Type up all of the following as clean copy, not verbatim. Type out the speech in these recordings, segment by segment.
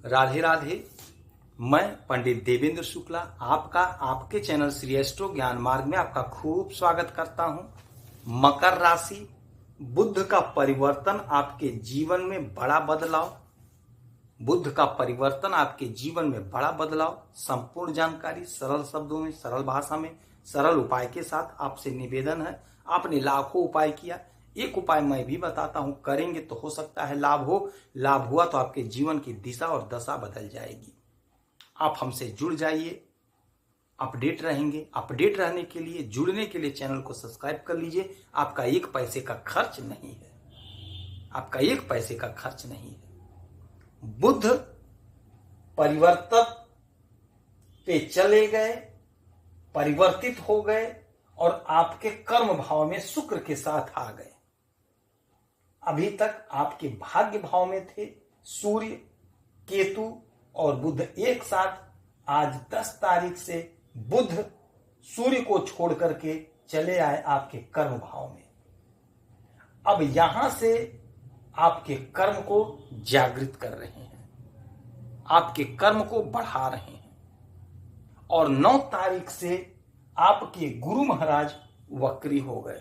राधे राधे। मैं पंडित देवेंद्र शुक्ला आपका आपके चैनल श्री एस्ट्रो ज्ञान मार्ग में आपका खूब स्वागत करता हूं। मकर राशि, बुध का परिवर्तन आपके जीवन में बड़ा बदलाव। बुध का परिवर्तन आपके जीवन में बड़ा बदलाव। संपूर्ण जानकारी सरल शब्दों में, सरल भाषा में, सरल उपाय के साथ आपसे निवेदन है। आपने लाखों उपाय किया, एक उपाय मैं भी बताता हूं, करेंगे तो हो सकता है लाभ हो। लाभ हुआ तो आपके जीवन की दिशा और दशा बदल जाएगी। आप हमसे जुड़ जाइए, अपडेट रहेंगे। अपडेट रहने के लिए, जुड़ने के लिए चैनल को सब्सक्राइब कर लीजिए। आपका एक पैसे का खर्च नहीं है, आपका एक पैसे का खर्च नहीं है। बुध परिवर्तन पे चले गए, परिवर्तित हो गए और आपके कर्म भाव में शुक्र के साथ आ गए। अभी तक आपके भाग्य भाव में थे सूर्य, केतु और बुध एक साथ। आज 10 तारीख से बुध सूर्य को छोड़ करके चले आए आपके कर्म भाव में। अब यहां से आपके कर्म को जागृत कर रहे हैं, आपके कर्म को बढ़ा रहे हैं। और 9 तारीख से आपके गुरु महाराज वक्री हो गए।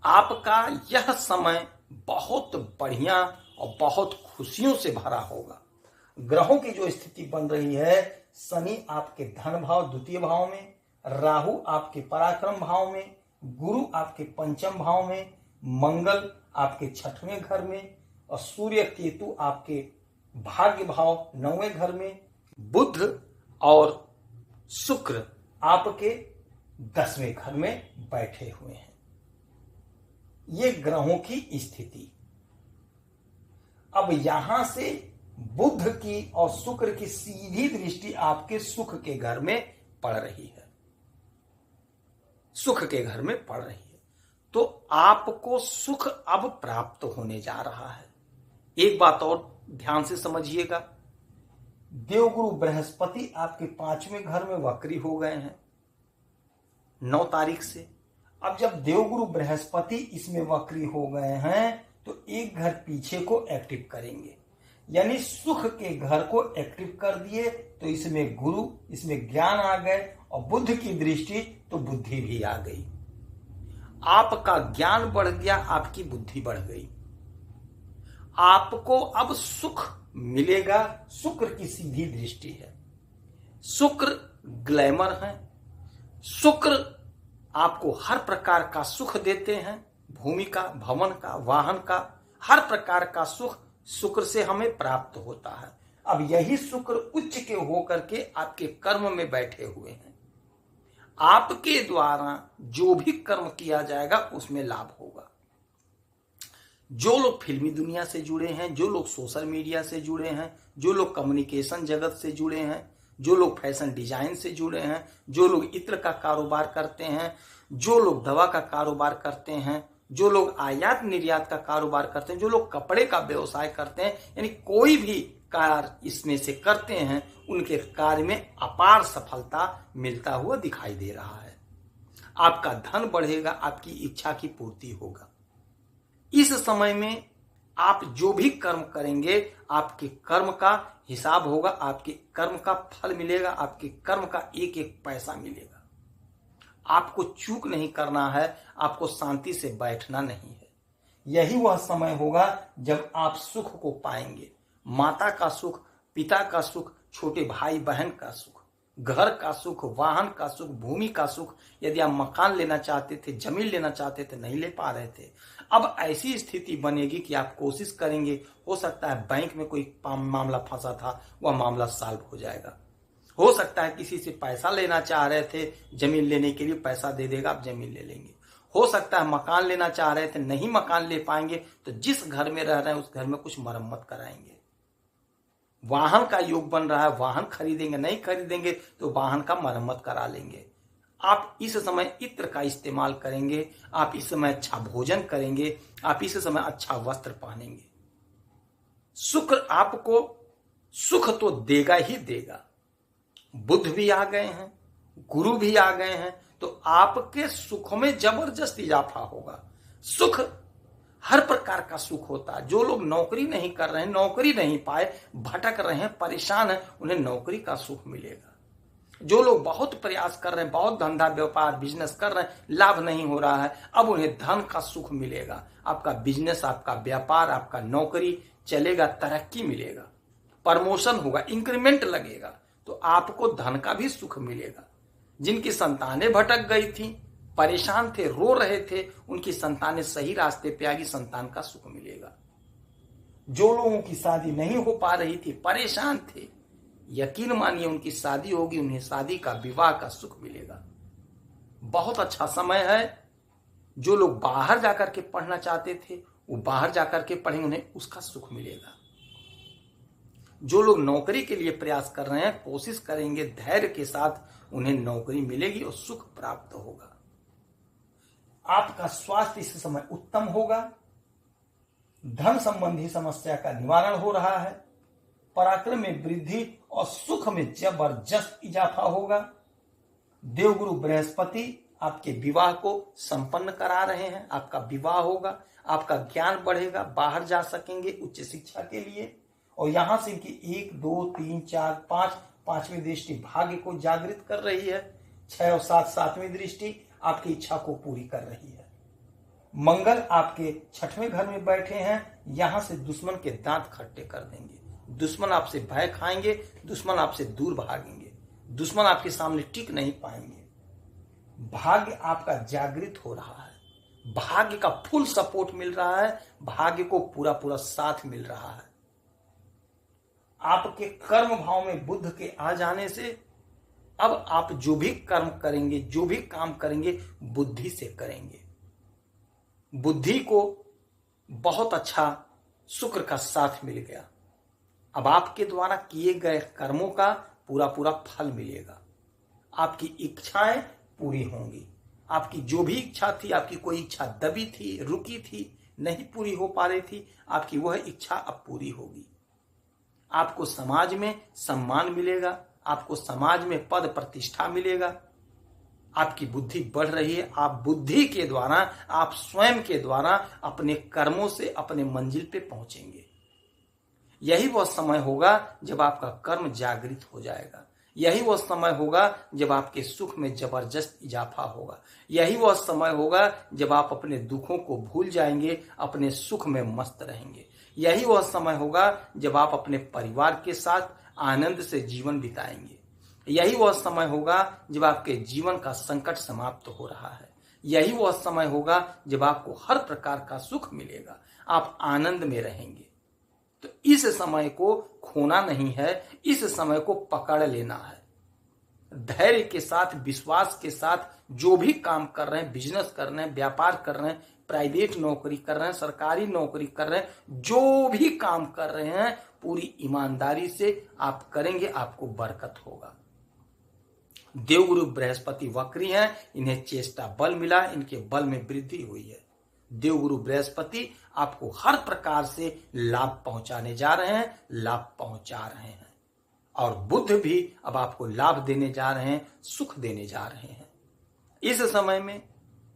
आपका यह समय बहुत बढ़िया और बहुत खुशियों से भरा होगा। ग्रहों की जो स्थिति बन रही है, शनि आपके धन भाव द्वितीय भाव में, राहु आपके पराक्रम भाव में, गुरु आपके पंचम भाव में, मंगल आपके 6वें घर में और सूर्य केतु आपके भाग्य भाव 9वें घर में, बुध और शुक्र आपके 10वें घर में बैठे हुए हैं। ये ग्रहों की स्थिति। अब यहां से बुध की और शुक्र की सीधी दृष्टि आपके सुख के घर में पड़ रही है, सुख के घर में पड़ रही है। तो आपको सुख अब प्राप्त होने जा रहा है। एक बात और ध्यान से समझिएगा, देवगुरु बृहस्पति आपके 5वें घर में वक्री हो गए हैं 9 तारीख से। अब जब देवगुरु बृहस्पति इसमें वक्री हो गए हैं तो एक घर पीछे को एक्टिव करेंगे, यानी सुख के घर को एक्टिव कर दिए तो इसमें गुरु, इसमें ज्ञान आ गए और बुध की दृष्टि तो बुद्धि भी आ गई। आपका ज्ञान बढ़ गया, आपकी बुद्धि बढ़ गई। आपको अब सुख मिलेगा, शुक्र की सीधी दृष्टि है। शुक्र ग्लैमर है, शुक्र आपको हर प्रकार का सुख देते हैं। भूमि का, भवन का, वाहन का, हर प्रकार का सुख शुक्र से हमें प्राप्त होता है। अब यही शुक्र उच्च के होकर के आपके कर्म में बैठे हुए हैं। आपके द्वारा जो भी कर्म किया जाएगा उसमें लाभ होगा। जो लोग फिल्मी दुनिया से जुड़े हैं, जो लोग सोशल मीडिया से जुड़े हैं, जो लोग कम्युनिकेशन जगत से जुड़े हैं, जो लोग फैशन डिजाइन से जुड़े हैं, जो लोग इत्र का कारोबार करते हैं, जो लोग दवा का कारोबार करते हैं, जो लोग आयात निर्यात का कारोबार करते हैं, जो लोग कपड़े का व्यवसाय करते हैं, यानी कोई भी कार्य इसमें से करते हैं, उनके कार्य में अपार सफलता मिलता हुआ दिखाई दे रहा है। आपका धन बढ़ेगा, आपकी इच्छा की पूर्ति होगा। इस समय में आप जो भी कर्म करेंगे, आपके कर्म का हिसाब होगा, आपके कर्म का फल मिलेगा, आपके कर्म का एक एक पैसा मिलेगा। आपको चूक नहीं करना है, आपको शांति से बैठना नहीं है। यही वह समय होगा जब आप सुख को पाएंगे। माता का सुख, पिता का सुख, छोटे भाई बहन का सुख, घर का सुख, वाहन का सुख, भूमि का सुख। यदि आप मकान लेना चाहते थे, जमीन लेना चाहते थे, नहीं ले पा रहे थे, अब ऐसी स्थिति बनेगी कि आप कोशिश करेंगे। हो सकता है बैंक में कोई मामला फंसा था, वह मामला सॉल्व हो जाएगा। हो सकता है किसी से पैसा लेना चाह रहे थे, जमीन लेने के लिए पैसा दे देगा, आप जमीन ले लेंगे। हो सकता है मकान लेना चाह रहे थे, नहीं मकान ले पाएंगे तो जिस घर में रह रहे हैं उस घर में कुछ मरम्मत कराएंगे। वाहन का योग बन रहा है, वाहन खरीदेंगे, नहीं खरीदेंगे तो वाहन का मरम्मत करा लेंगे। आप इस समय इत्र का इस्तेमाल करेंगे, आप इस समय अच्छा भोजन करेंगे, आप इस समय अच्छा वस्त्र पहनेंगे। शुक्र आपको सुख तो देगा ही देगा। बुध भी आ गए हैं, गुरु भी आ गए हैं, तो आपके सुख में जबरदस्त इजाफा होगा। सुख हर प्रकार का सुख होता है। जो लोग नौकरी नहीं कर रहे हैं, नौकरी नहीं पाए, भटक रहे हैं, परेशान हैं, उन्हें नौकरी का सुख मिलेगा। जो लोग बहुत प्रयास कर रहे हैं, बहुत धंधा व्यापार बिजनेस कर रहे हैं, लाभ नहीं हो रहा है, अब उन्हें धन का सुख मिलेगा। आपका बिजनेस, आपका व्यापार, आपका नौकरी चलेगा, तरक्की मिलेगा, प्रमोशन होगा, इंक्रीमेंट लगेगा, तो आपको धन का भी सुख मिलेगा। जिनकी संतानें भटक गई थी, परेशान थे, रो रहे थे, उनकी संतानें सही रास्ते पे आएगी, संतान का सुख मिलेगा। जो लोगों की शादी नहीं हो पा रही थी, परेशान थे, यकीन मानिए उनकी शादी होगी, उन्हें शादी का, विवाह का सुख मिलेगा। बहुत अच्छा समय है। जो लोग बाहर जाकर के पढ़ना चाहते थे, वो बाहर जाकर के पढ़ेंगे, उन्हें उसका सुख मिलेगा। जो लोग नौकरी के लिए प्रयास कर रहे हैं, कोशिश करेंगे धैर्य के साथ, उन्हें नौकरी मिलेगी और सुख प्राप्त होगा। आपका स्वास्थ्य इस समय उत्तम होगा। धन संबंधी समस्या का निवारण हो रहा है। पराक्रम में वृद्धि और सुख में जबरदस्त इजाफा होगा। देवगुरु बृहस्पति आपके विवाह को संपन्न करा रहे हैं। आपका विवाह होगा, आपका ज्ञान बढ़ेगा, बाहर जा सकेंगे उच्च शिक्षा के लिए। और यहां से इनकी 1, 2, 3, 4, 5 पांचवी दृष्टि भाग्य को जागृत कर रही है। 6 और 7 सातवीं दृष्टि आपकी इच्छा को पूरी कर रही है। मंगल आपके 6वें घर में बैठे हैं। यहां से दुश्मन के दांत खट्टे कर देंगे। दुश्मन आपसे भय खाएंगे, दुश्मन आपसे दूर भागेंगे, दुश्मन आपके सामने टिक नहीं पाएंगे। भाग्य आपका जागृत हो रहा है। भाग्य का फुल सपोर्ट मिल रहा है। भाग्य को पूरा पूरा साथ मिल रहा है। आपके कर्म भाव में बुध के आ जाने से अब आप जो भी कर्म करेंगे, जो भी काम करेंगे, बुद्धि से करेंगे। बुद्धि को बहुत अच्छा शुक्र का साथ मिल गया। अब आपके द्वारा किए गए कर्मों का पूरा पूरा फल मिलेगा। आपकी इच्छाएं पूरी होंगी। आपकी जो भी इच्छा थी, आपकी कोई इच्छा दबी थी, रुकी थी, नहीं पूरी हो पा रही थी, आपकी वह इच्छा अब पूरी होगी। आपको समाज में सम्मान मिलेगा। आपको समाज में पद प्रतिष्ठा मिलेगा। आपकी बुद्धि बढ़ रही है। आप बुद्धि के द्वारा, आप स्वयं के द्वारा अपने कर्मों से अपने मंजिल पे पहुंचेंगे। यही वह समय होगा जब आपका कर्म जागृत हो जाएगा। यही वह समय होगा जब आपके सुख में जबरदस्त इजाफा होगा। यही वह समय होगा जब आप अपने दुखों को भूल जाएंगे, अपने सुख में मस्त रहेंगे। यही वह समय होगा जब आप अपने परिवार के साथ आनंद से जीवन बिताएंगे। यही वह समय होगा जब आपके जीवन का संकट समाप्त हो रहा है। यही वह समय होगा जब आपको हर प्रकार का सुख मिलेगा। आप आनंद में रहेंगे। तो इस समय को खोना नहीं है, इस समय को पकड़ लेना है। धैर्य के साथ, विश्वास के साथ जो भी काम कर रहे हैं, बिजनेस कर रहे हैं, व्यापार कर रहे हैं, प्राइवेट नौकरी कर रहे हैं, सरकारी नौकरी कर रहे हैं, जो भी काम कर रहे हैं, पूरी ईमानदारी से आप करेंगे, आपको बरकत होगा। देवगुरु बृहस्पति वक्री हैं, इन्हें चेष्टा बल मिला, इनके बल में वृद्धि हुई है। देवगुरु बृहस्पति आपको हर प्रकार से लाभ पहुंचाने जा रहे हैं, लाभ पहुंचा रहे हैं। और बुध भी अब आपको लाभ देने जा रहे हैं, सुख देने जा रहे हैं। इस समय में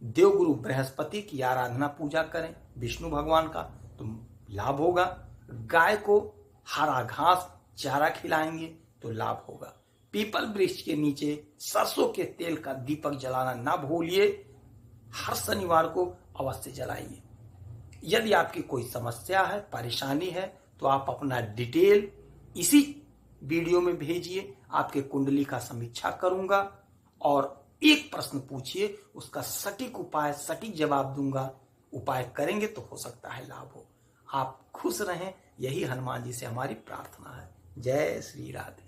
देवगुरु बृहस्पति की आराधना पूजा करें, विष्णु भगवान का, तो लाभ होगा। गाय को हरा घास चारा खिलाएंगे तो लाभ होगा। पीपल वृक्ष के नीचे सरसों के तेल का दीपक जलाना ना भूलिए। हर शनिवार को अवश्य जलाइए। यदि आपकी कोई समस्या है, परेशानी है, तो आप अपना डिटेल इसी वीडियो में भेजिए। आपके कुंडली का समीक्षा करूंगा और एक प्रश्न पूछिए, उसका सटीक उपाय, सटीक जवाब दूंगा। उपाय करेंगे तो हो सकता है लाभ हो। आप खुश रहें, यही हनुमान जी से हमारी प्रार्थना है। जय श्री राधे।